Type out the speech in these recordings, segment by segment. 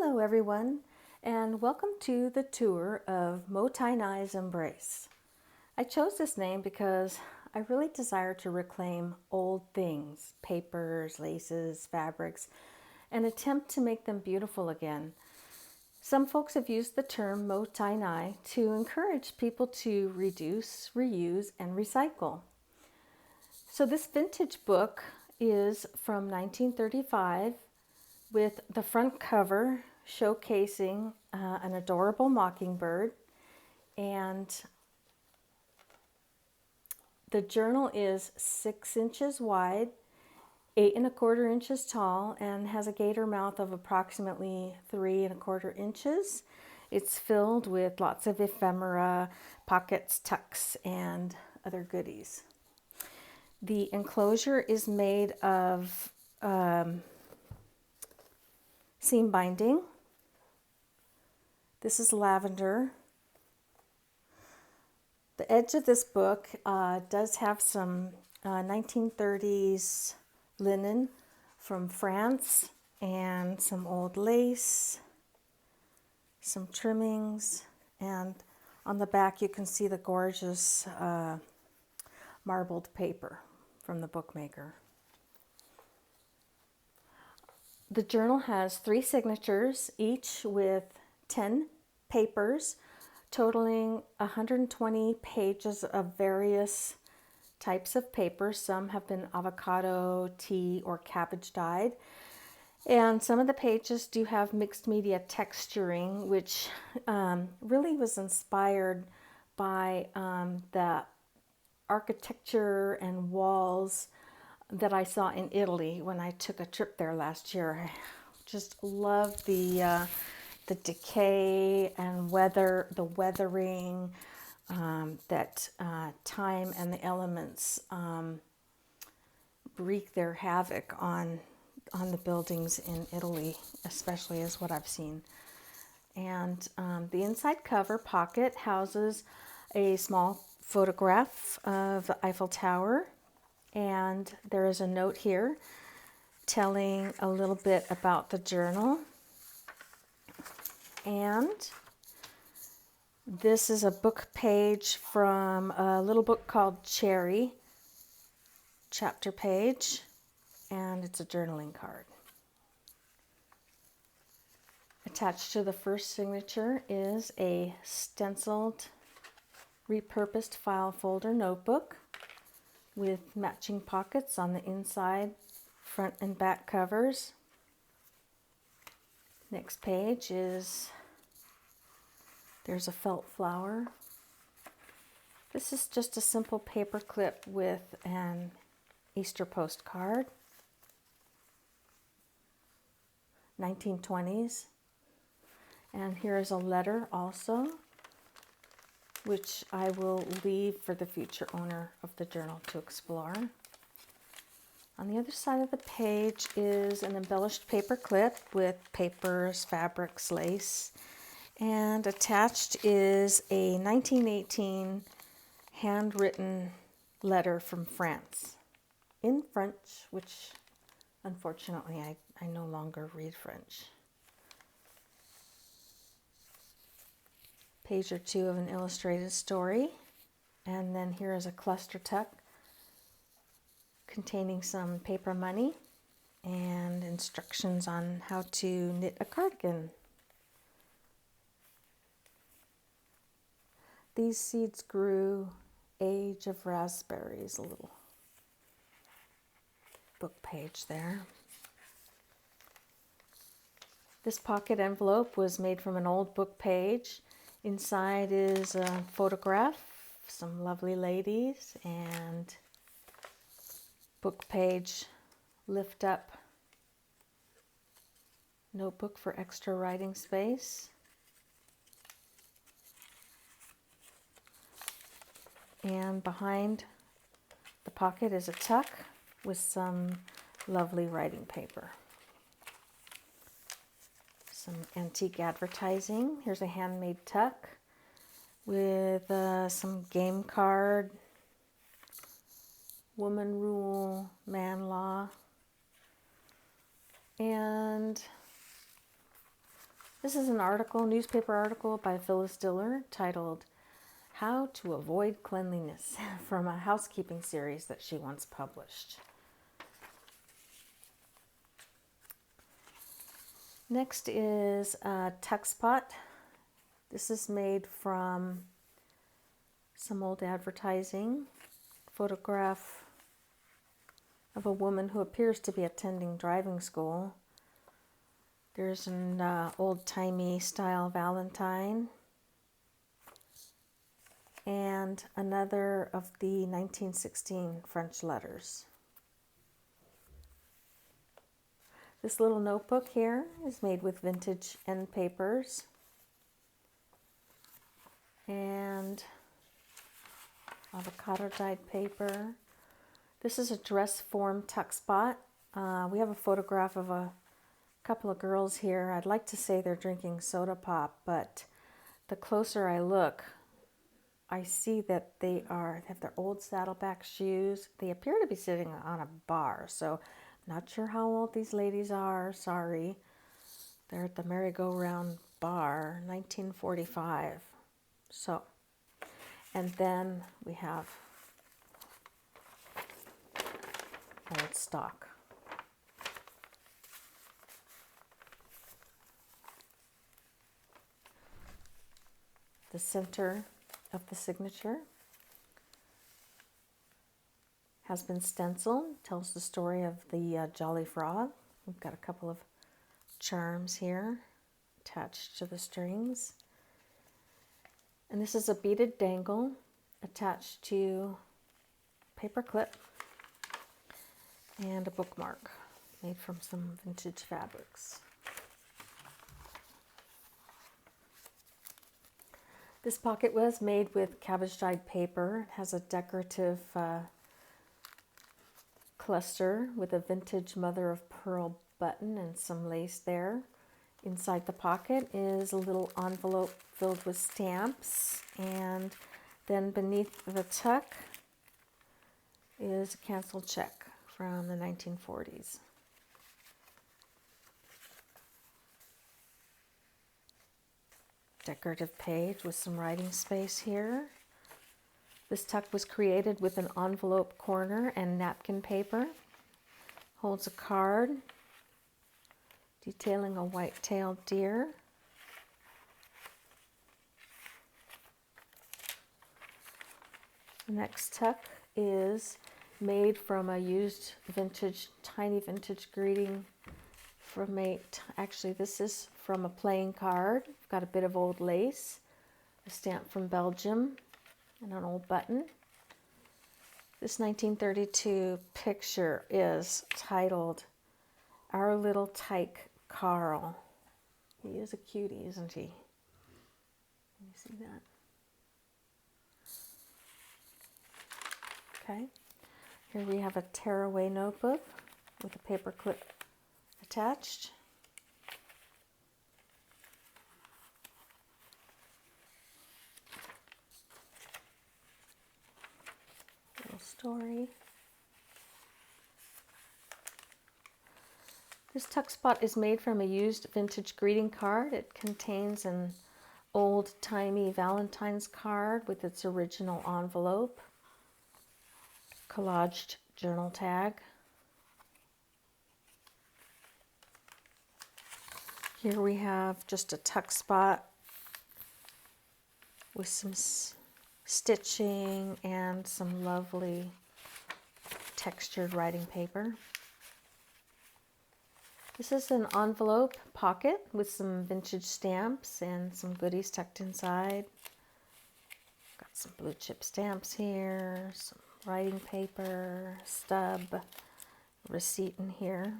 Hello everyone, and welcome to the tour of Mottainai's Embrace. I chose this name because I really desire to reclaim old things, papers, laces, fabrics, and attempt to make them beautiful again. Some folks have used the term Mottainai to encourage people to reduce, reuse, and recycle. So this vintage book is from 1935 with the front cover showcasing an adorable mockingbird, and the journal is 6 inches wide, 8¼ inches tall, and has a gator mouth of approximately 3¼ inches. It's filled with lots of ephemera, pockets, tucks, and other goodies. The enclosure is made of seam binding. This is lavender. The edge of this book does have some 1930s linen from France and some old lace, some trimmings, and on the back you can see the gorgeous marbled paper from the bookmaker. The journal has 3 signatures, each with 10 papers, totaling 120 pages of various types of paper. Some have been avocado, tea, or cabbage dyed. And some of the pages do have mixed media texturing, which really was inspired by the architecture and walls that I saw in Italy when I took a trip there last year. I just love the decay and the weathering that time and the elements wreak their havoc on the buildings in Italy, especially is what I've seen. And the inside cover pocket houses a small photograph of the Eiffel Tower. And there is a note here telling a little bit about the journal. And this is a book page from a little book called Cherry, chapter page, and it's a journaling card. Attached to the first signature is a stenciled, repurposed file folder notebook with matching pockets on the inside, front and back covers. Next page is, there's a felt flower. This is just a simple paper clip with an Easter postcard, 1920s. And here is a letter also, which I will leave for the future owner of the journal to explore. On the other side of the page is an embellished paper clip with papers, fabrics, lace, and attached is a 1918 handwritten letter from France in French, which unfortunately I no longer read French. Page or two of an illustrated story, and then here is a cluster tuck containing some paper money and instructions on how to knit a cardigan. These seeds grew, age of raspberries, a little book page there. This pocket envelope was made from an old book page. Inside is a photograph, some lovely ladies, and book page lift up notebook for extra writing space. And behind the pocket is a tuck with some lovely writing paper. Some antique advertising. Here's a handmade tuck with some game card, woman rule, man law, and This is an article, newspaper article by Phyllis Diller titled How to Avoid Cleanliness from a housekeeping series that she once published. Next is a tuck spot. This is made from some old advertising. Photograph of a woman who appears to be attending driving school. There's an old-timey style Valentine. And another of the 1916 French letters. This little notebook here is made with vintage end papers and avocado dyed paper. This is a dress form tuck spot. We have a photograph of a couple of girls here. I'd like to say they're drinking soda pop, but the closer I look, I see that they have their old saddleback shoes. They appear to be sitting on a bar, so not sure how old these ladies are. Sorry. They're at the merry-go-round bar, 1945. So, and then we have old stock. The center of the signature has been stenciled, tells the story of the Jolly Frog. We've got a couple of charms here attached to the strings. And this is a beaded dangle attached to a paper clip and a bookmark made from some vintage fabrics. This pocket was made with cabbage dyed paper. It has a decorative cluster with a vintage mother of pearl button and some lace there. Inside the pocket is a little envelope filled with stamps, and then beneath the tuck is a canceled check from the 1940s. Decorative page with some writing space here. This tuck was created with an envelope corner and napkin paper. Holds a card detailing a white-tailed deer. The next tuck is made from a used tiny vintage greeting from actually this is from a playing card. It's got a bit of old lace, a stamp from Belgium, and an old button. This 1932 picture is titled Our Little Tyke Carl. He is a cutie, isn't he? Can you see that? Okay. Here we have a tearaway notebook with a paper clip attached. Little story. This tuck spot is made from a used vintage greeting card. It contains an old-timey Valentine's card with its original envelope, collaged journal tag. Here we have just a tuck spot with some stitching and some lovely textured writing paper. This is an envelope pocket with some vintage stamps and some goodies tucked inside. Got some blue chip stamps here, some writing paper, stub, receipt in here.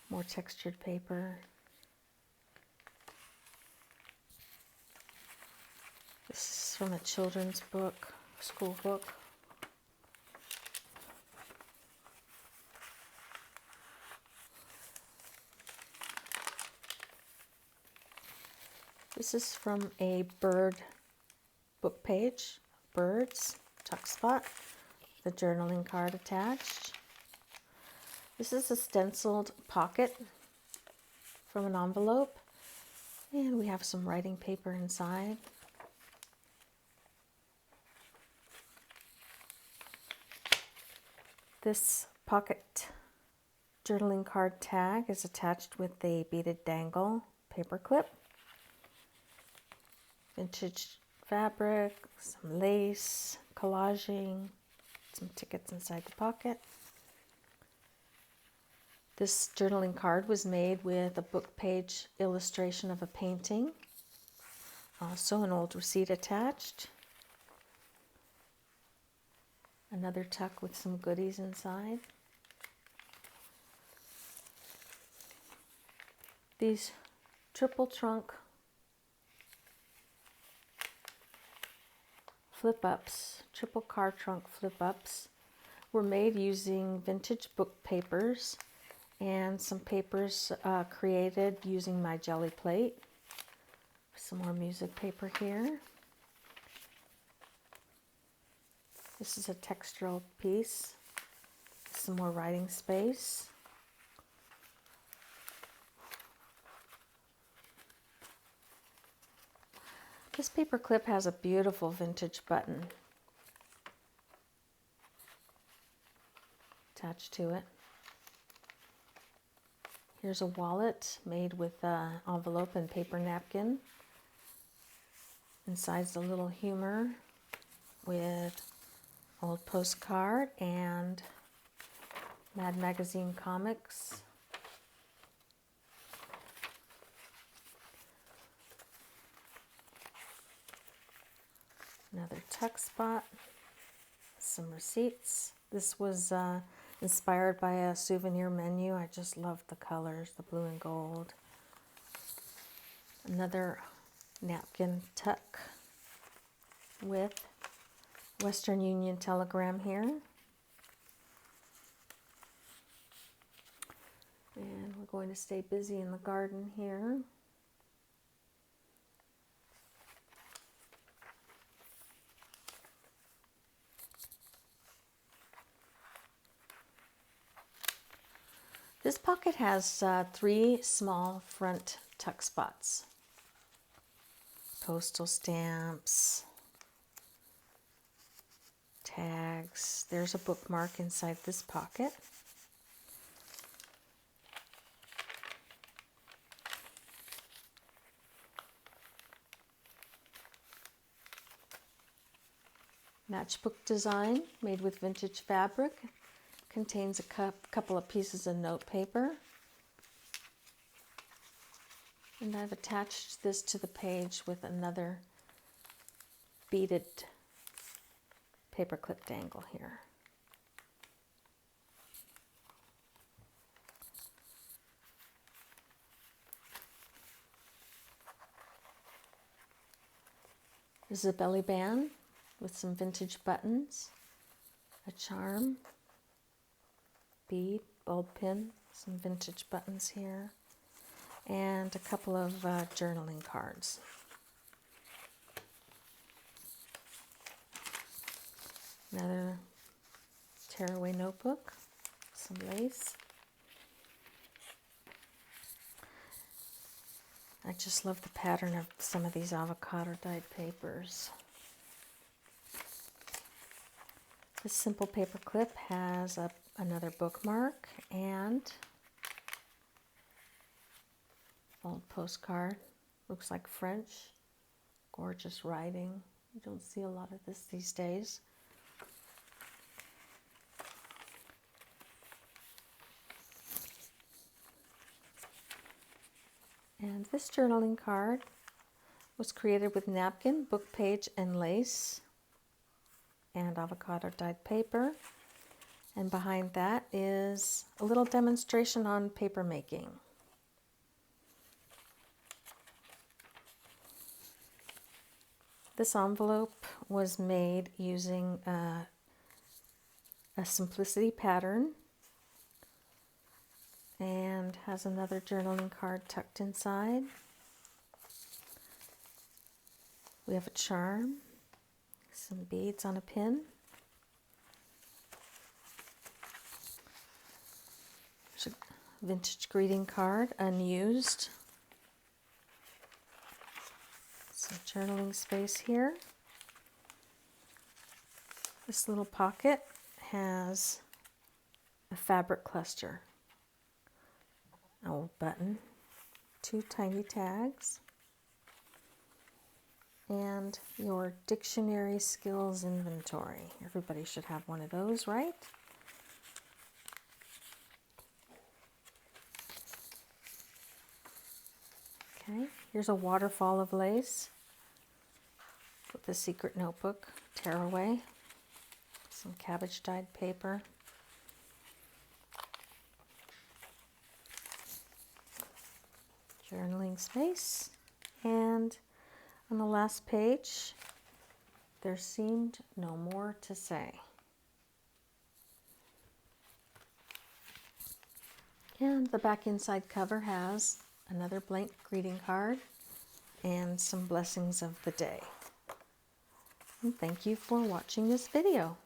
More textured paper. This is from a children's book, school book. This is from a bird book page, birds, tuck spot, the journaling card attached. This is a stenciled pocket from an envelope, and we have some writing paper inside. This pocket journaling card tag is attached with a beaded dangle paper clip, vintage fabric, some lace, collaging, some tickets inside the pocket. This journaling card was made with a book page illustration of a painting, also an old receipt attached, another tuck with some goodies inside. These triple trunk flip-ups, triple card trunk flip-ups, were made using vintage book papers and some papers created using my jelly plate. Some more music paper here. This is a textural piece. Some more writing space. This paper clip has a beautiful vintage button attached to it. Here's a wallet made with envelope and paper napkin. Inside's a little humor with old postcard and Mad Magazine comics. Another tuck spot, some receipts. This was inspired by a souvenir menu. I just love the colors, the blue and gold. Another napkin tuck with Western Union telegram here. And we're going to stay busy in the garden here. This pocket has 3 small front tuck spots. Postal stamps, tags. There's a bookmark inside this pocket. Matchbook design made with vintage fabric. Contains a couple of pieces of note paper. And I've attached this to the page with another beaded paperclip dangle here. This is a belly band with some vintage buttons, a charm, bead, bulb pin, some vintage buttons here, and a couple of journaling cards. Another tearaway notebook, some lace. I just love the pattern of some of these avocado dyed papers. This simple paper clip has another bookmark and old postcard. Looks like French. Gorgeous writing. You don't see a lot of this these days. And this journaling card was created with napkin, book page, and lace, and avocado dyed paper. And behind that is a little demonstration on paper making. This envelope was made using a simplicity pattern and has another journaling card tucked inside. We have a charm, some beads on a pin. vintage greeting card, unused. Some journaling space here. This little pocket has a fabric cluster, an old button, 2 tiny tags, and your dictionary skills inventory. Everybody should have one of those, right? Okay, here's a waterfall of lace with a secret notebook, tearaway, some cabbage dyed paper, journaling space, and on the last page, there seemed no more to say. And the back inside cover has another blank greeting card and some blessings of the day. And thank you for watching this video.